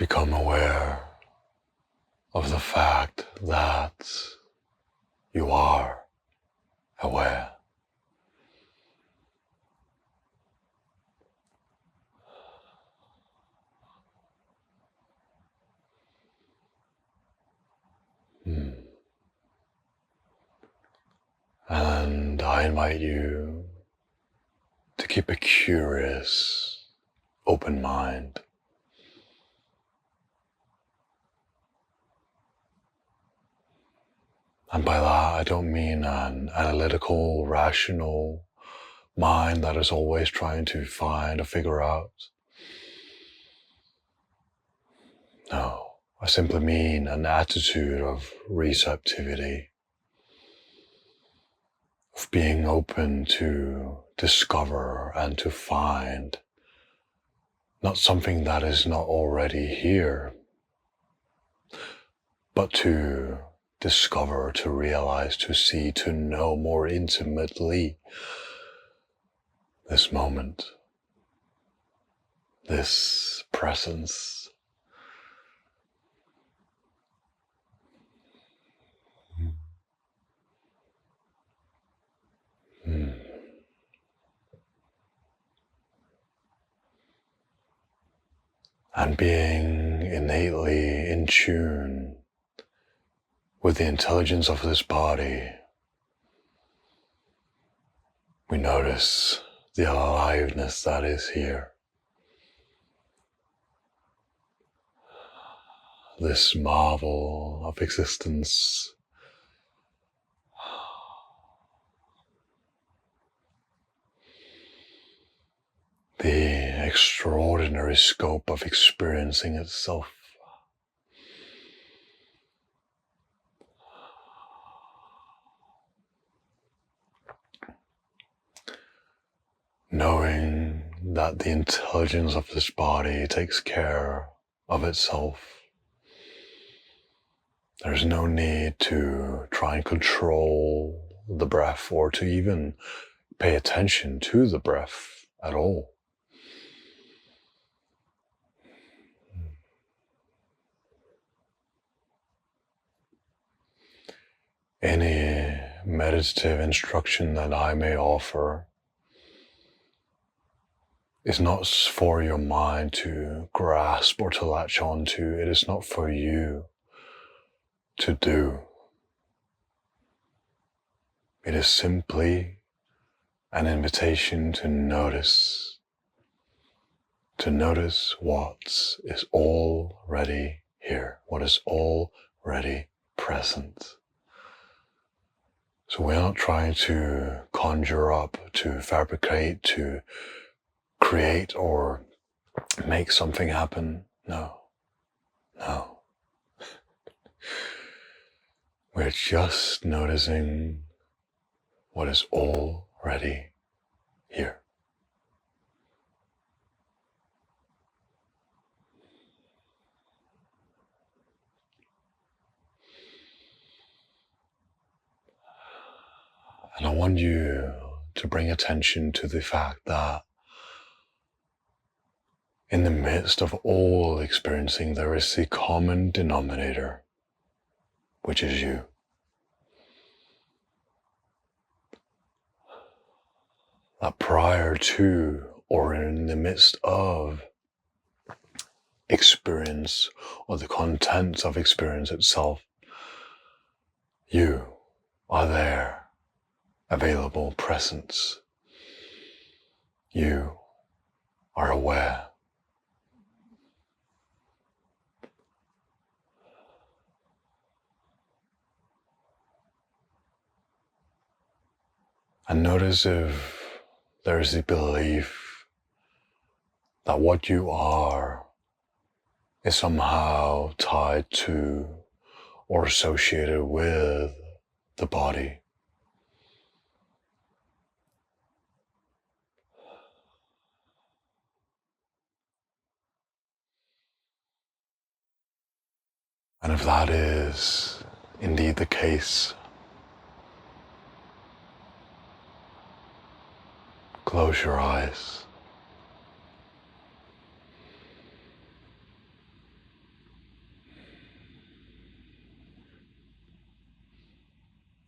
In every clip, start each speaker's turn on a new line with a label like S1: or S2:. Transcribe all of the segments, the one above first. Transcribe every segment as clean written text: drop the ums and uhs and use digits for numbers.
S1: become aware of the fact that you are aware. And I invite you to keep a curious, open mind. And by that, I don't mean an analytical, rational mind that is always trying to find or figure out. No, I simply mean an attitude of receptivity, of being open to discover and to find not something that is not already here, but to discover, to realize, to see, to know more intimately this moment, this presence. And being innately in tune with the intelligence of this body, we notice the aliveness that is here. This marvel of existence. The extraordinary scope of experiencing itself. Knowing that the intelligence of this body takes care of itself. There's no need to try and control the breath or to even pay attention to the breath at all. Any meditative instruction that I may offer is not for your mind to grasp or to latch on to. It is not for you to do. It is simply an invitation to notice what is already here, what is already present. So we're not trying to conjure up, to fabricate, to create or make something happen. No. We're just noticing what is already here. And I want you to bring attention to the fact that in the midst of all experiencing, there is the common denominator, which is you. That prior to or in the midst of experience or the contents of experience itself, you are there, available, presence. You are aware. And notice if there is the belief that what you are is somehow tied to or associated with the body. And if that is indeed the case, close your eyes.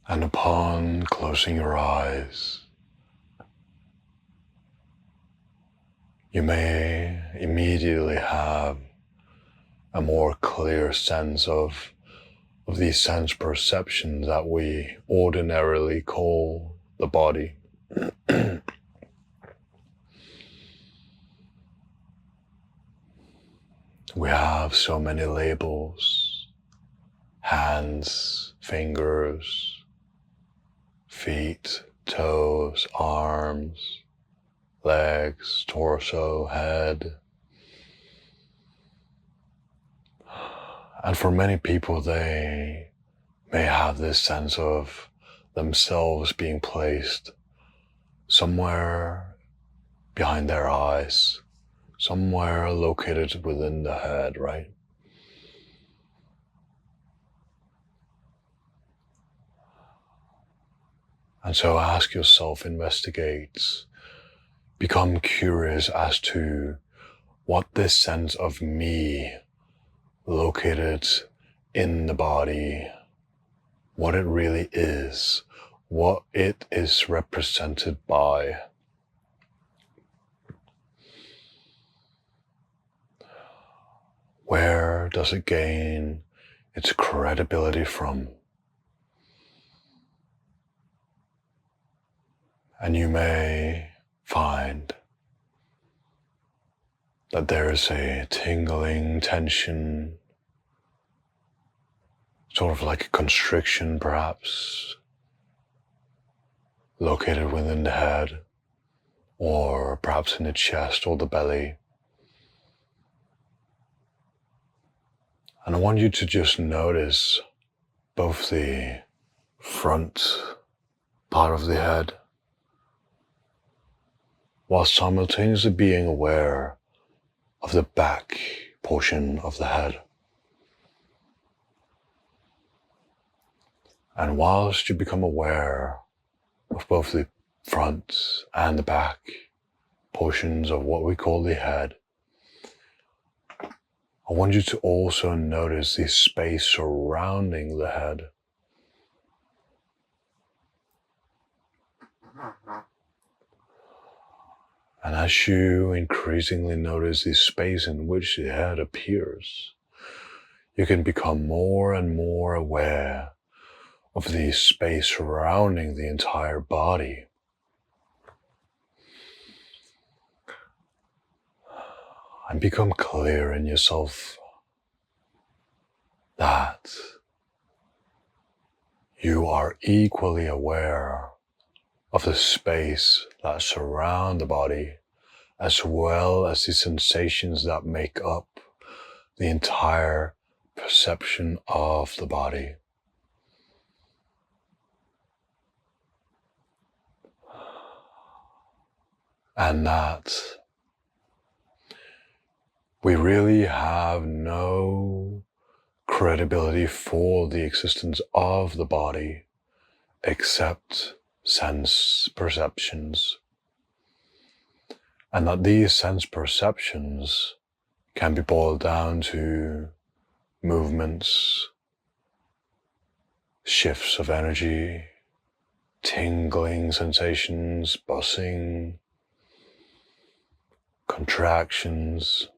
S1: And upon closing your eyes, you may immediately have a more clear sense of these sense perceptions that we ordinarily call the body. We have so many labels: hands, fingers, feet, toes, arms, legs, torso, head. And for many people, they may have this sense of themselves being placed somewhere behind their eyes, somewhere located within the head, right? And so ask yourself, investigate, become curious as to what this sense of me located in the body, what it really is, what it is represented by. Where does it gain its credibility from? And you may find that there is a tingling tension, sort of like a constriction perhaps, located within the head, or perhaps in the chest or the belly. And I want you to just notice both the front part of the head, while simultaneously being aware of the back portion of the head. And whilst you become aware of both the front and the back portions of what we call the head, I want you to also notice the space surrounding the head. And as you increasingly notice the space in which the head appears, you can become more and more aware of the space surrounding the entire body. And become clear in yourself that you are equally aware of the space that surround the body, as well as the sensations that make up the entire perception of the body. And that we really have no credibility for the existence of the body except sense perceptions. And that these sense perceptions can be boiled down to movements, shifts of energy, tingling sensations, buzzing, contractions.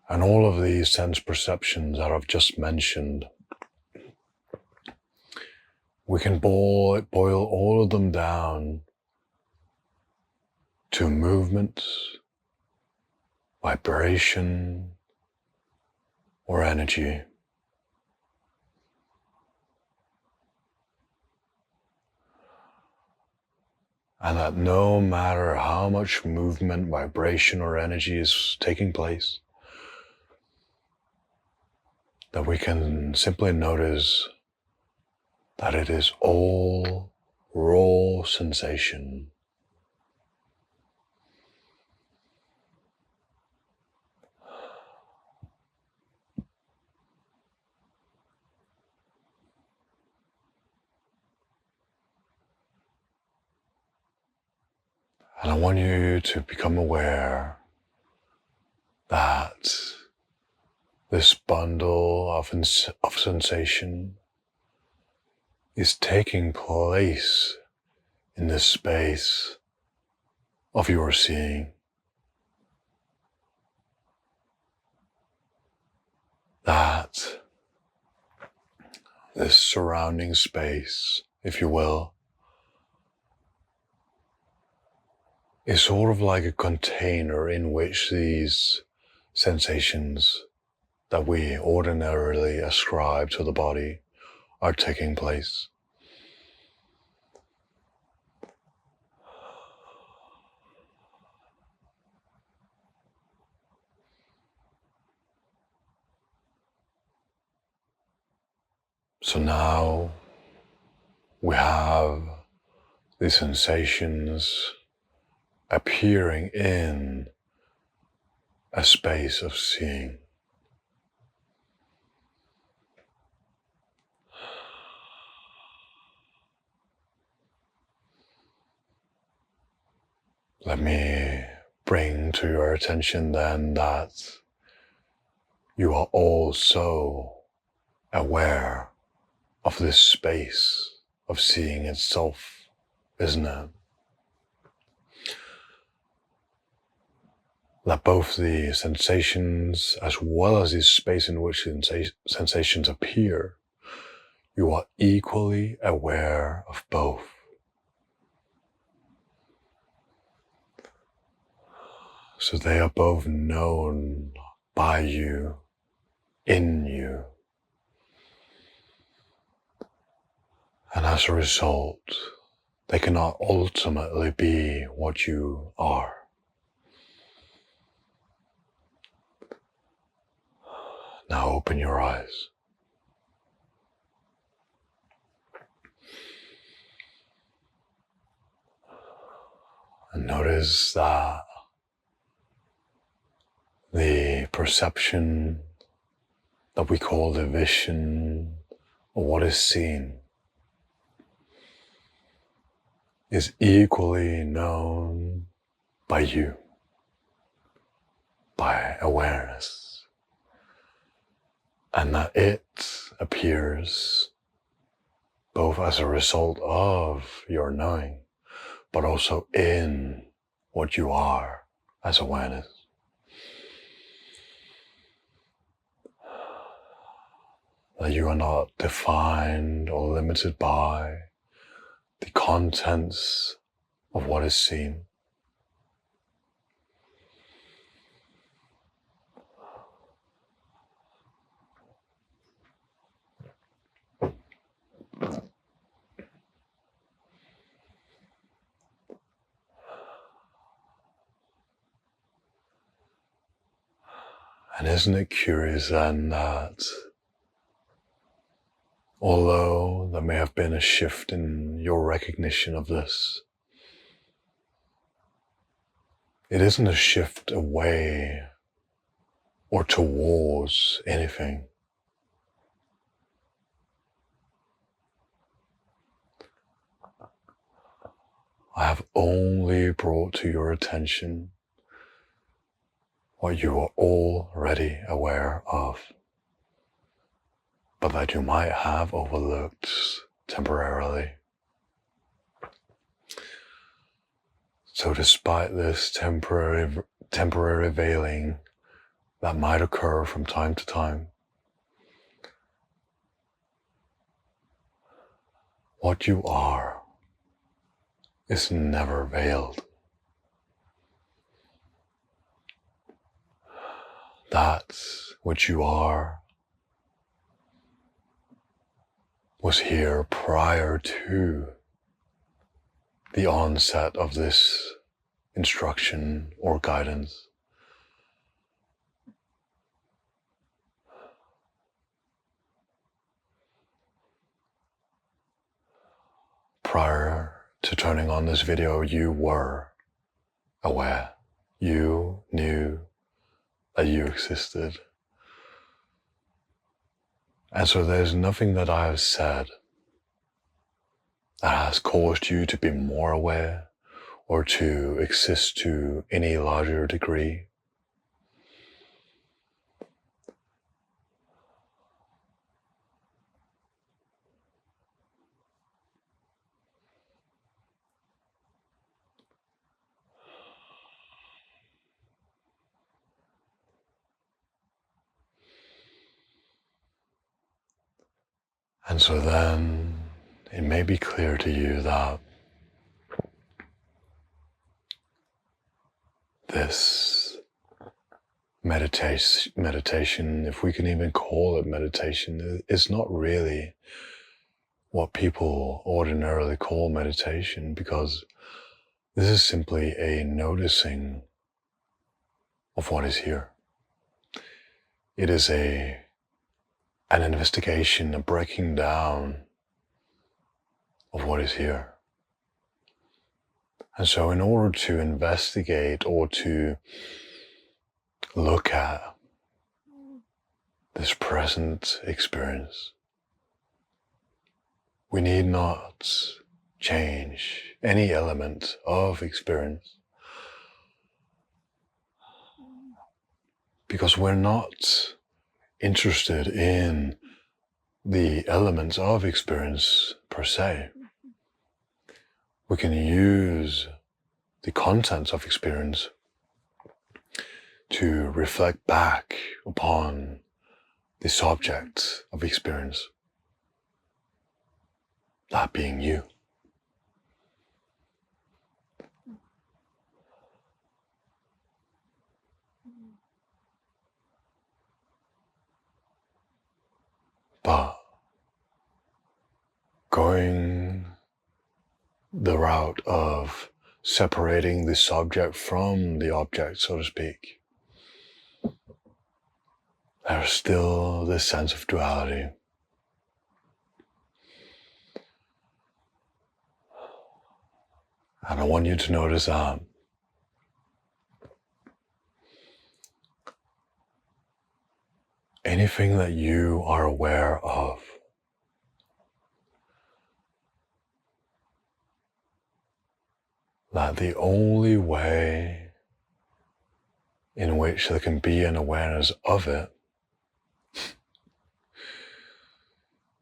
S1: And all of these sense perceptions that I've just mentioned, we can boil all of them down to movement, vibration, or energy. And that no matter how much movement, vibration, or energy is taking place, that we can simply notice that it is all raw sensation. And I want you to become aware that This bundle of sensation is taking place in this space of your seeing. That this surrounding space, if you will, is sort of like a container in which these sensations that we ordinarily ascribe to the body are taking place. So now we have these sensations appearing in a space of seeing. Let me bring to your attention then that you are also aware of this space of seeing itself, isn't it? That both the sensations as well as the space in which sensations appear, you are equally aware of both. So they are both known by you, in you. And as a result, they cannot ultimately be what you are. Now open your eyes. And notice that the perception that we call the vision, or what is seen, is equally known by you, by awareness, and that it appears both as a result of your knowing, but also in what you are as awareness. That you are not defined or limited by the contents of what is seen. And isn't it curious then that although there may have been a shift in your recognition of this, it isn't a shift away or towards anything. I have only brought to your attention what you are already aware of, but that you might have overlooked temporarily. So despite this temporary veiling that might occur from time to time, what you are is never veiled. That which you are was here prior to the onset of this instruction or guidance. Prior to turning on this video, you were aware. You knew that you existed. And so there's nothing that I have said that has caused you to be more aware or to exist to any larger degree. And so then it may be clear to you that this meditation, if we can even call it meditation, is not really what people ordinarily call meditation, because this is simply a noticing of what is here. It is an investigation, a breaking down of what is here. And so in order to investigate or to look at this present experience, we need not change any element of experience, because we're not interested in the elements of experience per se. We can use the contents of experience to reflect back upon the subject of experience, that being you. But going the route of separating the subject from the object, so to speak, there's still this sense of duality. And I want you to notice that anything that you are aware of, that the only way in which there can be an awareness of it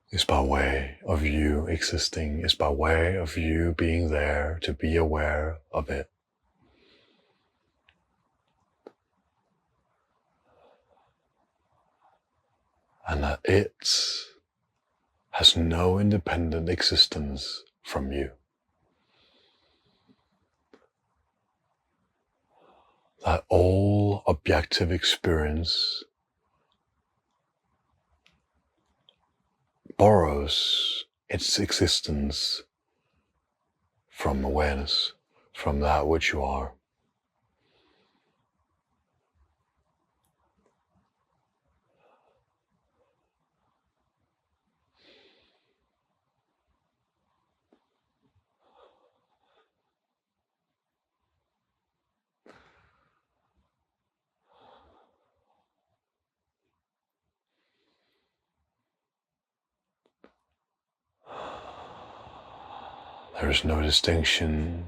S1: is by way of you existing, is by way of you being there to be aware of it. And that it has no independent existence from you. That all objective experience borrows its existence from awareness, from that which you are. There is no distinction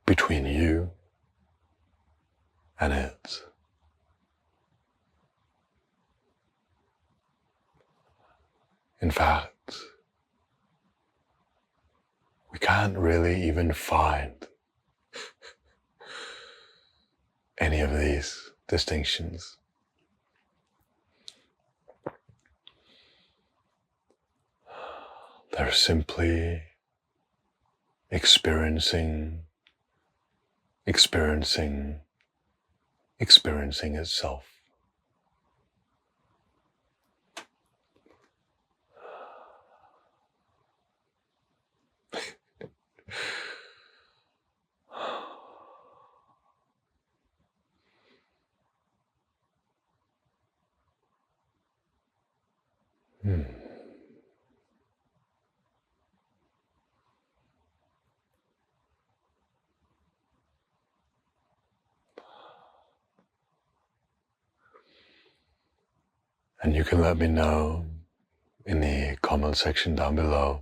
S1: between you and it. In fact, we can't really even find any of these distinctions. They're simply experiencing itself. And you can let me know in the comment section down below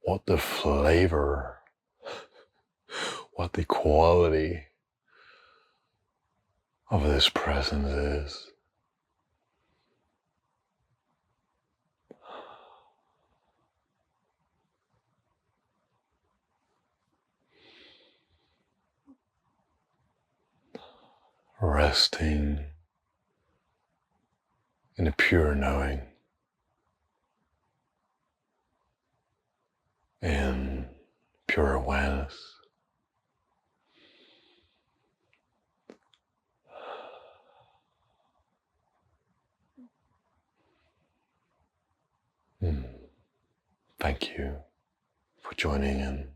S1: what the flavor, what the quality of this presence is. Resting in a pure knowing, in pure awareness. Thank you for joining in.